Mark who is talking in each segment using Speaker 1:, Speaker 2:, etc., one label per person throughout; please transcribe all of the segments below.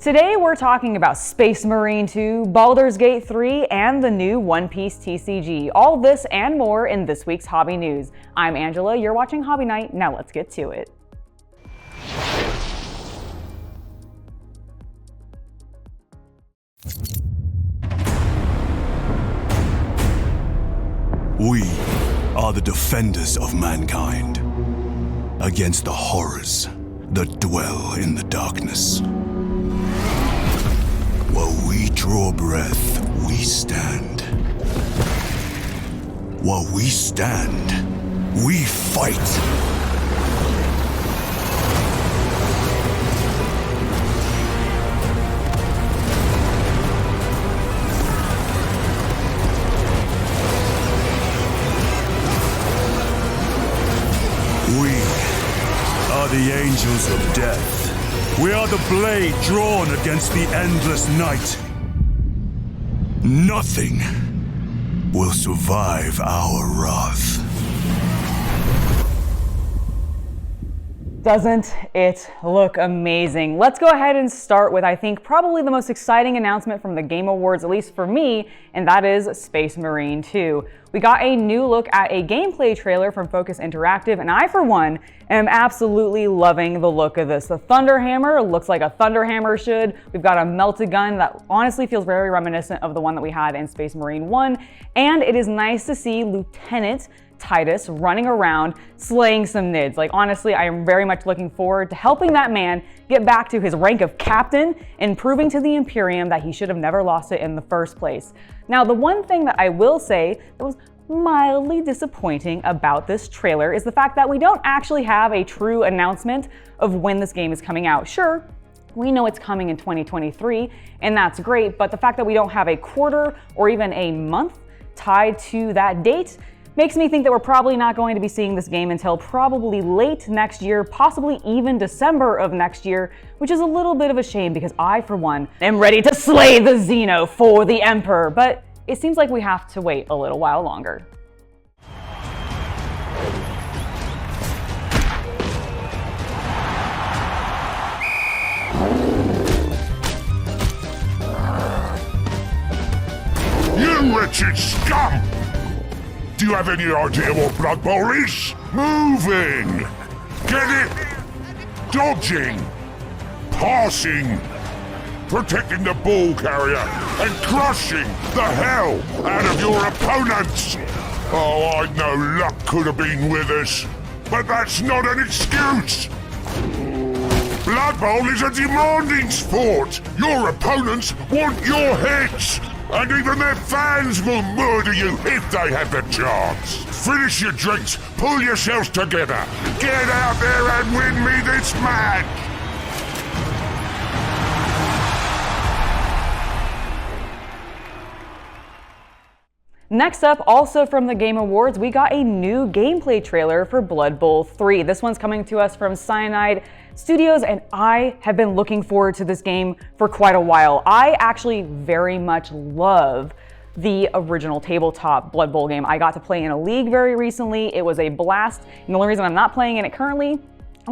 Speaker 1: Today we're talking about Space Marine 2, Baldur's Gate 3, and the new One Piece TCG. All this and more in this week's Hobby News. I'm Angela, you're watching Hobby Night, now let's get to it.
Speaker 2: We are the defenders of mankind against the horrors that dwell in the darkness. While we draw breath, we stand. While we stand, we fight. We are the angels of death. We are the blade drawn against the endless night. Nothing will survive our wrath.
Speaker 1: Doesn't it look amazing? Let's go ahead and start with, I think, probably the most exciting announcement from the Game Awards, at least for me, and that is Space Marine 2. We got a new look at a gameplay trailer from Focus Interactive, and I, for one, am absolutely loving the look of this. The Thunderhammer looks like a Thunderhammer should. We've got a melted gun that honestly feels very reminiscent of the one that we had in Space Marine 1, and it is nice to see Lieutenant Titus running around slaying some nids. Like, honestly, I am very much looking forward to helping that man get back to his rank of captain and proving to the Imperium that he should have never lost it in the first place. Now, the one thing that I will say that was mildly disappointing about this trailer is the fact that we don't actually have a true announcement of when this game is coming out. Sure, we know it's coming in 2023, and that's great, but the fact that we don't have a quarter or even a month tied to that date makes me think that we're probably not going to be seeing this game until probably late next year, possibly even December of next year, which is a little bit of a shame because I, for one, am ready to slay the Xeno for the Emperor, but it seems like we have to wait a little while longer.
Speaker 3: You wretched scum! Do you have any idea what Blood Bowl is? Moving! Get it? Dodging! Passing! Protecting the ball carrier and crushing the hell out of your opponents! Oh, I know luck could have been with us, but that's not an excuse! Blood Bowl is a demanding sport! Your opponents want your heads! And even their fans will murder you if they have the chance. Finish your drinks, pull yourselves together. Get out there and win me this match.
Speaker 1: Next up, also from the Game Awards, we got a new gameplay trailer for Blood Bowl 3. This one's coming to us from Cyanide Studios, and I have been looking forward to this game for quite a while. I actually very much love the original tabletop Blood Bowl game. I got to play in a league very recently. It was a blast, and the only reason I'm not playing in it currently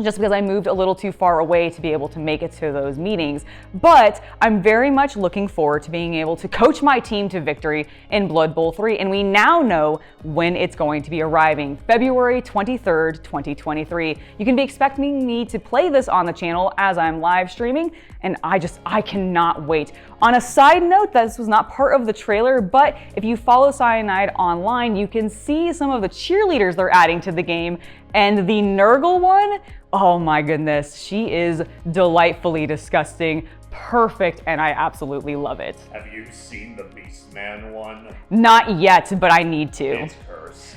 Speaker 1: just because I moved a little too far away to be able to make it to those meetings. But I'm very much looking forward to being able to coach my team to victory in Blood Bowl 3, and we now know when it's going to be arriving, February 23rd, 2023. You can be expecting me to play this on the channel as I'm live streaming, and I cannot wait. On a side note, this was not part of the trailer, but if you follow Cyanide online, you can see some of the cheerleaders they're adding to the game, and the Nurgle one, oh my goodness, she is delightfully disgusting, perfect, and I absolutely love it.
Speaker 4: Have you seen the Beastman one?
Speaker 1: Not yet, but I need to.
Speaker 4: It's cursed.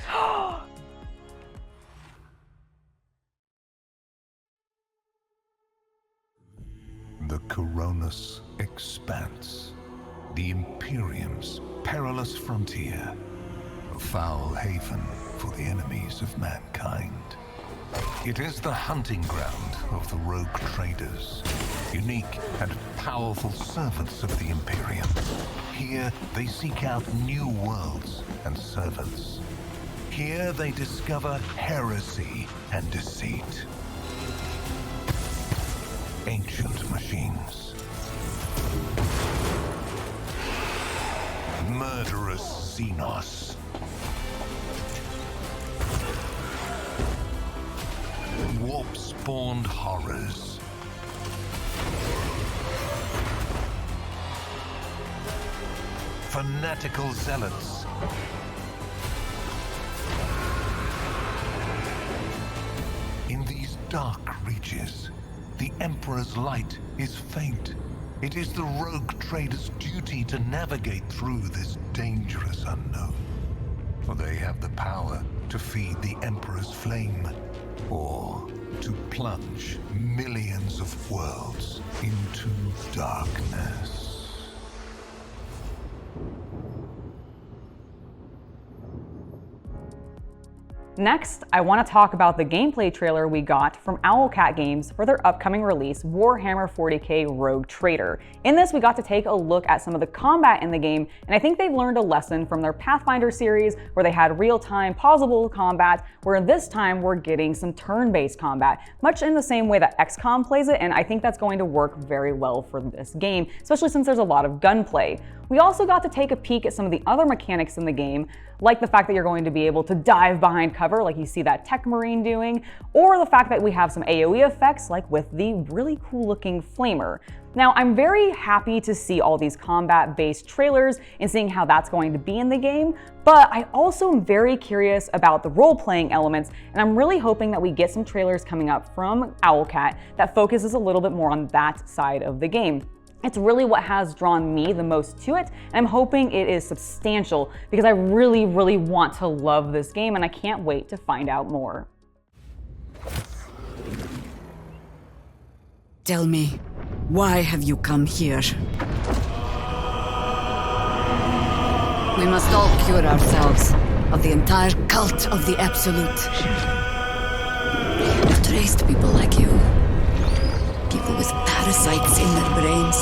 Speaker 5: The Coronis Expanse, the Imperium's perilous frontier, a foul haven for the enemies of mankind. It is the hunting ground of the Rouge Traders, unique and powerful servants of the Imperium. Here they seek out new worlds and servants. Here they discover heresy and deceit. Ancient machines, Xenos. Warp-spawned horrors. Fanatical zealots. In these dark reaches, the Emperor's light is faint. It is the Rogue Trader's duty to navigate through this dangerous unknown. For they have the power to feed the Emperor's flame, or to plunge millions of worlds into darkness.
Speaker 1: Next, I want to talk about the gameplay trailer we got from Owlcat Games for their upcoming release, Warhammer 40k Rouge Trader. In this, we got to take a look at some of the combat in the game, and I think they've learned a lesson from their Pathfinder series where they had real-time pausable combat, where this time we're getting some turn-based combat, much in the same way that XCOM plays it, and I think that's going to work very well for this game, especially since there's a lot of gunplay. We also got to take a peek at some of the other mechanics in the game, like the fact that you're going to be able to dive behind cover like you see that Tech Marine doing, or the fact that we have some AoE effects like with the really cool looking Flamer. Now, I'm very happy to see all these combat-based trailers and seeing how that's going to be in the game, but I also am very curious about the role-playing elements, and I'm really hoping that we get some trailers coming up from Owlcat that focuses a little bit more on that side of the game. It's really what has drawn me the most to it, and I'm hoping it is substantial because I really, really want to love this game, and I can't wait to find out more.
Speaker 6: Tell me, why have you come here? We must all cure ourselves of the entire cult of the Absolute. I've traced people like you. People with parasites in their brains.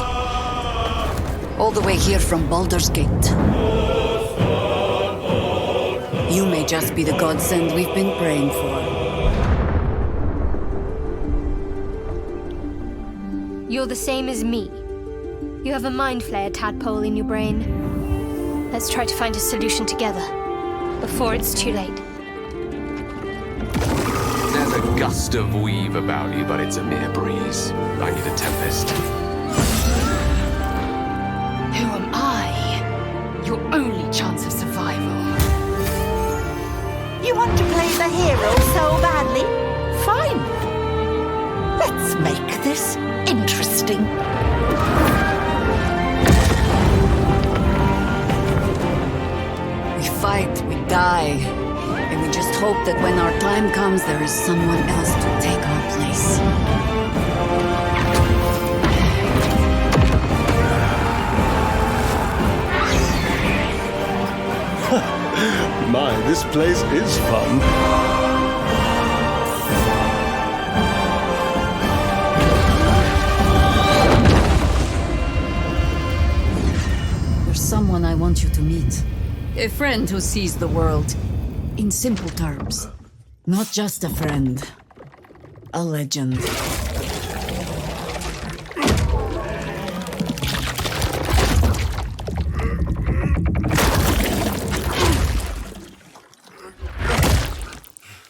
Speaker 6: All the way here from Baldur's Gate. You may just be the godsend we've been praying for.
Speaker 7: You're the same as me. You have a mind flayer tadpole in your brain. Let's try to find a solution together, before it's too late.
Speaker 8: There's a gust of weave about you, but it's a mere breeze. I need a tempest.
Speaker 6: Who am I? Your only chance of survival.
Speaker 9: You want to play the hero so badly? Fine. Let's make this interesting.
Speaker 6: We fight, we die, and we just hope that when our time comes, there is someone else to take our place.
Speaker 10: My, this place is fun.
Speaker 6: There's someone I want you to meet. A friend who sees the world in simple terms. Not just a friend. A legend.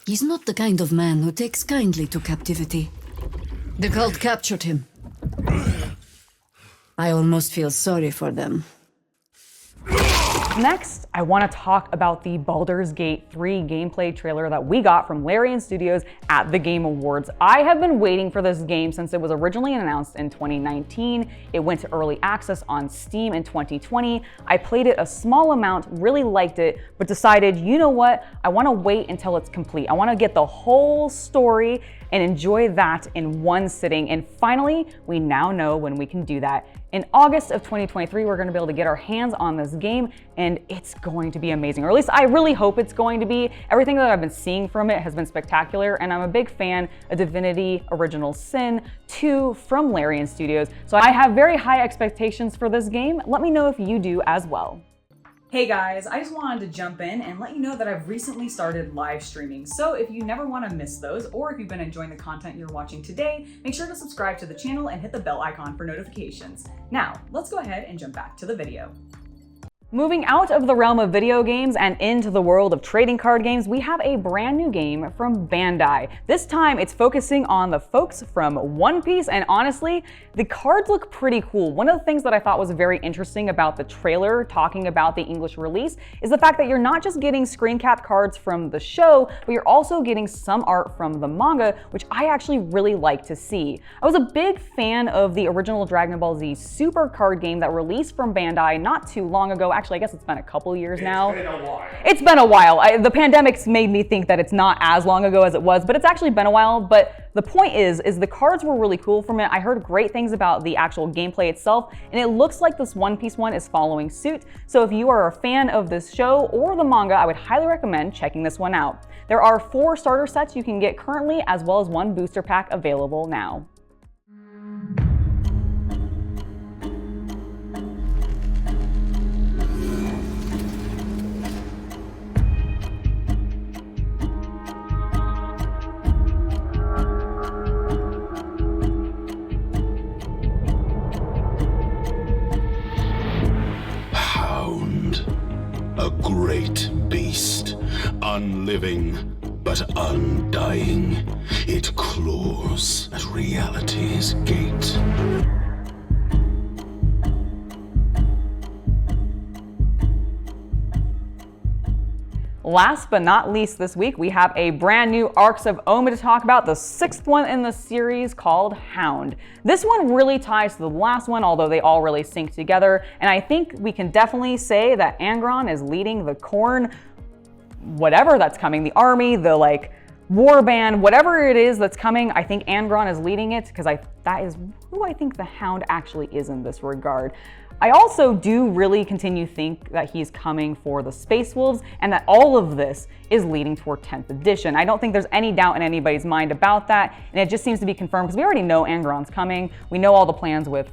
Speaker 6: He's not the kind of man who takes kindly to captivity. The cult captured him. I almost feel sorry for them.
Speaker 1: Next, I want to talk about the Baldur's Gate 3 gameplay trailer that we got from Larian Studios at the Game Awards. I have been waiting for this game since it was originally announced in 2019. It went to early access on Steam in 2020. I played it a small amount, really liked it, but decided, you know what? I want to wait until it's complete. I want to get the whole story and enjoy that in one sitting. And finally, we now know when we can do that. In August of 2023, we're gonna be able to get our hands on this game, and it's going to be amazing. Or at least I really hope it's going to be. Everything that I've been seeing from it has been spectacular, and I'm a big fan of Divinity Original Sin 2 from Larian Studios. So I have very high expectations for this game. Let me know if you do as well. Hey guys, I just wanted to jump in and let you know that I've recently started live streaming. So if you never want to miss those, or if you've been enjoying the content you're watching today, make sure to subscribe to the channel and hit the bell icon for notifications. Now, let's go ahead and jump back to the video. Moving out of the realm of video games and into the world of trading card games, we have a brand new game from Bandai. This time it's focusing on the folks from One Piece, and honestly, the cards look pretty cool. One of the things that I thought was very interesting about the trailer talking about the English release is the fact that you're not just getting screen capped cards from the show, but you're also getting some art from the manga, which I actually really like to see. I was a big fan of the original Dragon Ball Z Super card game that released from Bandai not too long ago. Actually, I guess it's been a couple years now. It's been a while. The pandemic's made me think that it's not as long ago as it was, but it's actually been a while. But the point is the cards were really cool from it. I heard great things about the actual gameplay itself, and it looks like this One Piece one is following suit. So if you are a fan of this show or the manga, I would highly recommend checking this one out. There are 4 starter sets you can get currently, as well as 1 booster pack available now.
Speaker 3: Hound, a great beast, unliving but undying. It claws at reality's gate.
Speaker 1: Last but not least this week, we have a brand new Arks of Omen to talk about, the 6th one in the series called Hound. This one really ties to the last one, although they all really sync together, and I think we can definitely say that Angron is leading the Khorne, whatever that's coming, the army, the war band, whatever it is that's coming. I think Angron is leading it because that is who I think the Hound actually is in this regard. I also do really continue to think that he's coming for the Space Wolves, and that all of this is leading toward 10th edition. I don't think there's any doubt in anybody's mind about that, and it just seems to be confirmed because we already know Angron's coming. We know all the plans with,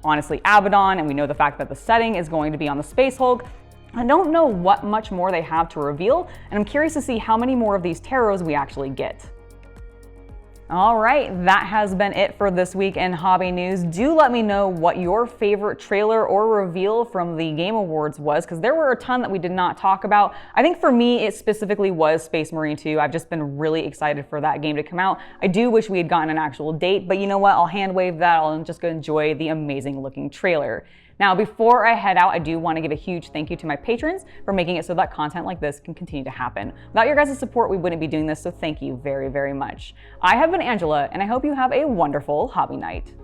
Speaker 1: honestly, Abaddon, and we know the fact that the setting is going to be on the Space Hulk. I don't know what much more they have to reveal, and I'm curious to see how many more of these tarots we actually get. All right, that has been it for this week in hobby news. Do let me know what your favorite trailer or reveal from the Game Awards was, because there were a ton that we did not talk about. I think for me, it specifically was Space Marine 2. I've just been really excited for that game to come out. I do wish we had gotten an actual date, but you know what? I'll hand wave that. I'll just go enjoy the amazing looking trailer. Now, before I head out, I do want to give a huge thank you to my patrons for making it so that content like this can continue to happen. Without your guys' support, we wouldn't be doing this, so thank you very, very much. I have been Angela, and I hope you have a wonderful hobby night.